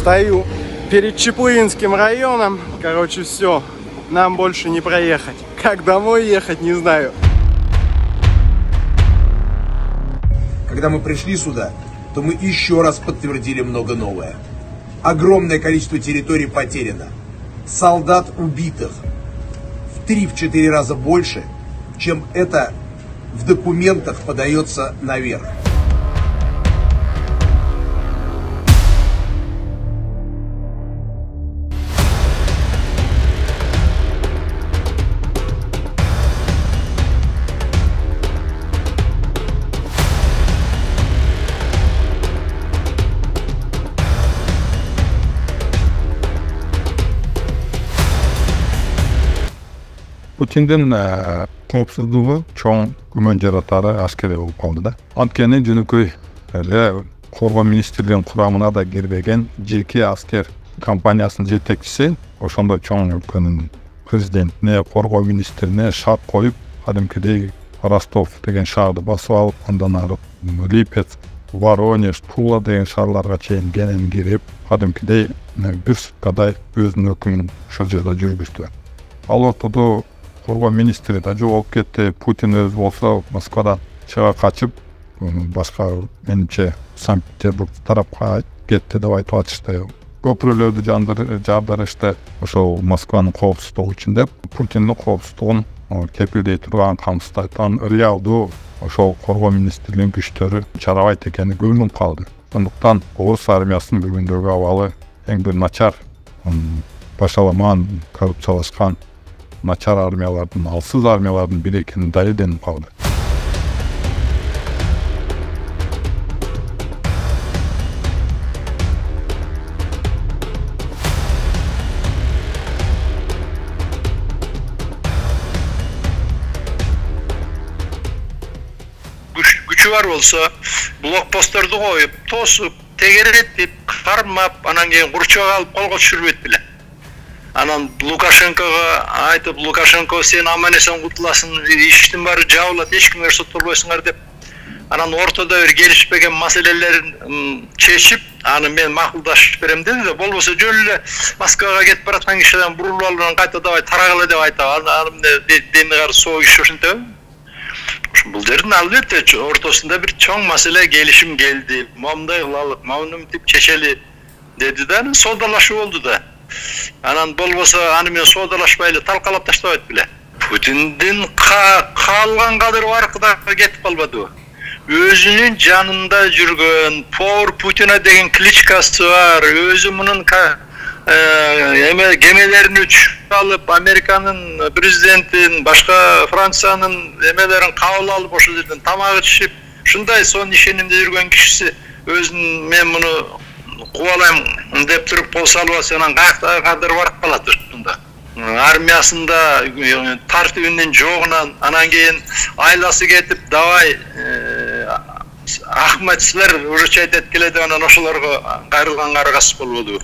Стою перед Чаплынским районом. Короче, все. Нам больше не проехать. Как домой ехать, не знаю. Когда мы пришли сюда, то мы еще раз подтвердили много новое. Огромное количество территорий потеряно. Солдат убитых. В 3-4 раза больше, чем это в документах подается наверх. Putin'den koopsuzluğu çoğun күмөн жаратары аскери болуп калды да. Анткени жөнөкөй эле Коргоо министрлигинин курамына да кирбеген жеке аскер компаниясынын жетекчиси ошондой чоң өлкөнүн президентине, Коргоо министрине шарт коюп, кадимкидей Ростов деген шаарды басып алып, андан ары Липецк, Воронеж, Тула деген шаарларга чейин кенен кирип, кадимкидей бир суткадай өзүнүн өкүмүн ошол жерде жүргүздү. Ал ортодо Коргоо министри да жоголуп кетти. Путин өзү болсо Москвадан чыга качып, башка менимче Санкт-Петербург тарапка кетти деп айтып атышты. Көпүрөлөрдү жардырышты. Ошол Москванын коопсуздугу үчүн деп, Путиндин коопсуздугун кепилдей турган, камсыздайтан ыялдуу ошол Коргоо министрлигинин күчтөрү чарабайт экени көрүнүп калды. Сондуктан орус армиясынын бүгүндөгү абалы эң бир начар, башаламан, коррупциялашкан начар армиялардын, алсыз армиялардын бири экени далилденип калды. Gücü var olsa blokpostlardı koyup, tosup, tegeretip, karmap, anan keyin kurçağa alıp kolga düşürüp bile. Anan Lukashenko'ga aytıp, Lukashenko sen aman esen kutulasın, iştin bari jabılat, ешкимге sottolboysunlar dep. Anan ortada bir gelişpegen maselelerin çeşip, anı men makıldaşıp berem dedi de, bolbosa jölü Moskvaga ketip baratkan kişiden burulup alınan kayta davay taragıla dep ayta, anım deni gari soğuk iş oşunta. Bu жердин албетте ортосунда бир чоң маселе келишим келди. Момундай кылалык, мамунун тип чечели деди да, содалашуу болду да. Анан болбосо аны мен содалашпай эле талкалап таштабайт беле. Путиндин каалган кадыр баркыда кетип калбадыбы? Өзүнүн жанында жүргөн Повар Путина деген кличкасы бар. Өзү мунун gemelerini uçup alıp Amerika'nın prezidentinin, başka Fransa'nın emelerini kabul alıp o жерден tamağı çişip şunday son işenimde yürüyen kişisi özün men bunu kuvalayım dep turup kol salva senin kayakta kadar varıp kaladı şunda. Armiyasında tartibinden çoğunan anan keyin aylası getip davay Ahmetçiler uruşayt etkiledi anan oşularga gayrılgan garagası boldu.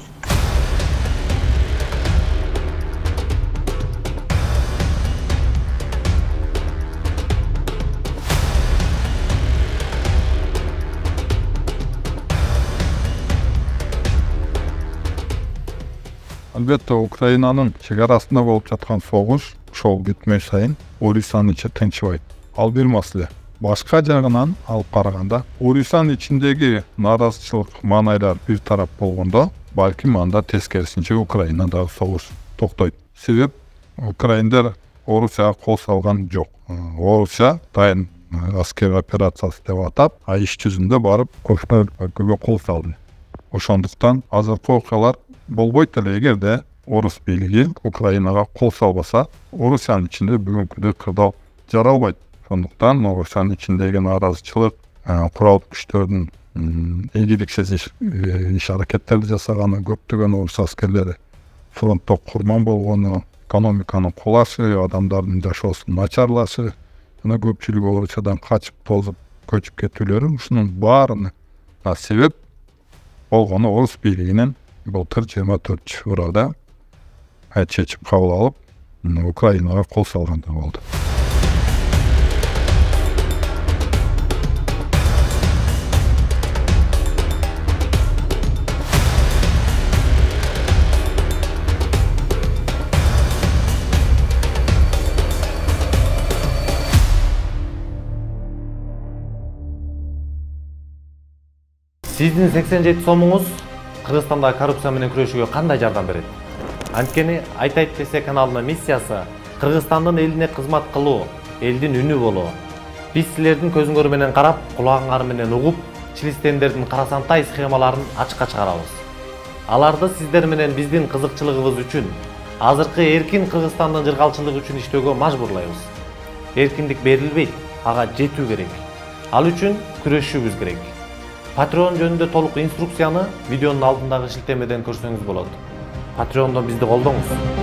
Albatta Ukrainanın chegarasında bolup жаткан согуш ошол бүтмөй сайын Орусиянын ичи тынчыбайт. Ал бир маселе. Башка жагынан алып караганда, Орусиянын ичиндеги нааразычылык маанайлар бир тарап болгондо, балким анда тескерисинче Украинадагы согуш токтойт. Себеп Украиндар Орусияга кол салган жок. Орусия дайын аскер операциясы деп атап, иш жүзүндө барып Кошмар өлкөгө кол салды. Ошондуктан азыркы окуялар болбойт эле эгерде орус бийлиги Украинага кол салбаса, Орусиянын ичинде бүгүнкүдөй кырдаал жаралбайт. Сондуктан Орусиянын ичиндеги нааразычылык, куралдык күчтөрдүн ийгиликсиз иш аракеттерди жасаганы, көптөгөн орус аскерлери фронтто курман болгону, экономиканын кулашы, адамдардын жашоосунун начарлашы, жана көпчүлүгү Орусиядан качып тозуп көчүп кетүүлөрү, ушунун баарына себеп болгону орус бийлигинин былтыр 24 февралда чечип кабыл алып, Украинага кол салганда болду. Сиздин 87 сомуңуз Кыргызстандагы коррупция менен күрөшүүгө кандай жардам берет? Анткени Айтайт ТС каналынын миссиясы Кыргызстандын элине кызмат кылуу, элдин үнү болуу. Биз силердин көзүңөр менен карап, кулагыңар менен угуп, чилистендердин карасантай схемаларын ачыкка чыгарабыз. Аларды сиздер менен биздин кызыкчылыгыбыз үчүн, азыркы эркин Кыргызстандын жыргалчылыгы үчүн иштөөгө мажбурлайбыз. Эркиндик берилбейт, ага жетүү керек. Ал үчүн күрөшүүбүз керек. Patreon жөнүндө толук инструкцияны видеонун алдындагы шилтемеден көрсөңүз болот. Patreon'дон бизди колдоңуз.